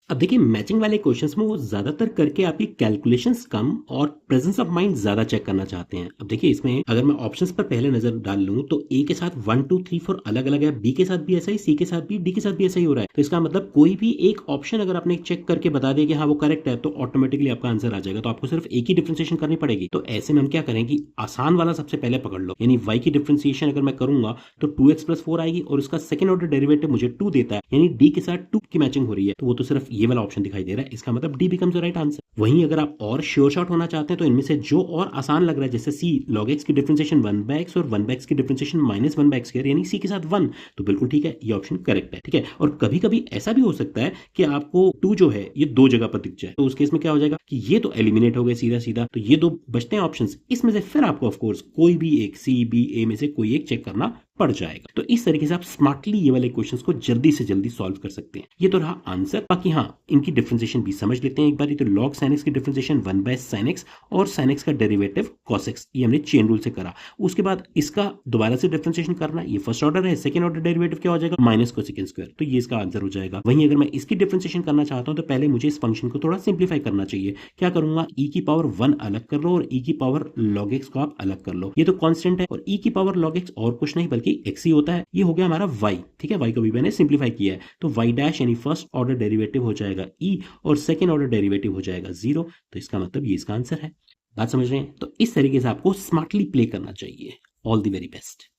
अब देखिए मैचिंग वाले क्वेश्चंस में वो ज्यादातर करके आपकी कैलकुलेशंस कम और प्रेजेंस ऑफ माइंड ज्यादा चेक करना चाहते हैं। अब देखिए इसमें अगर मैं ऑप्शंस पर पहले नजर डाल लूं तो ए के साथ 1 2 3 4 अलग अलग है, बी के साथ भी ऐसा ही, सी के साथ भी, डी के साथ भी ऐसा ही हो रहा है। तो इसका मतलब कोई भी एक ऑप्शन अगर आपने चेक करके बता दिया कि हाँ वो करेक्ट है तो ऑटोमेटिकली आपका आंसर आ जाएगा। तो आपको सिर्फ एक ही डिफ्रेंसिएशन करनी पड़ेगी। तो ऐसे में हम क्या करें कि आसान वाला सबसे पहले पकड़ लो, यानी वाई की डिफ्रेंसिएशन अगर मैं करूंगा तो 2x+4 आएगी और उसका सेकंड ऑर्डर डेरिवेटिव मुझे 2 देता है, यानी डी के साथ 2 की मैचिंग हो रही है। तो वो तो सिर्फ ये वाला ऑप्शन दिखाई दे रहा है, इसका मतलब D becomes the right answer. वहीं अगर आप और श्योर शॉट होना चाहते हैं तो इनमें से जो और आसान लग रहा है, जैसे सी log x की डिफरेंशिएशन 1/x और 1/x की डिफरेंशिएशन -1/x यानी सी के साथ 1, तो बिल्कुल ठीक है, ये ऑप्शन करेक्ट है। ठीक है, और कभी कभी ऐसा भी हो सकता है कि आपको 2 जो है ये 2 जगह पर दिख जाए, तो उस केस में क्या हो जाएगा कि ये तो एलिमिनेट हो गए सीधा सीधा, तो ये 2 बचते हैं ऑप्शंस, इसमें से फिर आपको ऑफकोर्स कोई भी एक सी बी ए में से कोई एक चेक करना पड़ जाएगा। तो इस तरीके से आप स्मार्टली ये वाले क्वेश्चंस को जल्दी से जल्दी सॉल्व कर सकते हैं। ये तो रहा आंसर। बाकी हाँ, इनकी डिफरेंशिएशन भी समझ लेते हैं एक बार। तो log sin x की डिफरेंशिएशन 1/sin x और sin x का डेरिवेटिव cos x, ये हमने चेन रूल से करा। उसके बाद इसका दोबारा से डिफरेंशिएशन करना, ये फर्स्ट ऑर्डर है, सेकंड ऑर्डर डेरिवेटिव क्या हो जाएगा -cosec², तो ये इसका आंसर हो जाएगा। वहीं अगर मैं इसकी डिफरेंशिएशन करना चाहता हूं तो पहले मुझे इस फंक्शन को थोड़ा सिंप्लीफाई करना चाहिए। क्या करूंगा, e की पावर 1 अलग कर लो और e की पावर log x को आप अलग कर लो। ये तो कांस्टेंट है और e की पावर log x और कुछ नहीं बल्कि x ही होता है। ये हो गया हमारा y। ठीक है, y को भी मैंने सिंप्लीफाई किया है, तो y डैश यानी फर्स्ट ऑर्डर डेरिवेटिव हो जाएगा e और सेकंड ऑर्डर डेरिवेटिव हो जाएगा 0। तो इसका मतलब ये इसका आंसर है। बात समझ रहे हैं? तो इस तरीके से आपको स्मार्टली प्ले करना चाहिए। All the very best.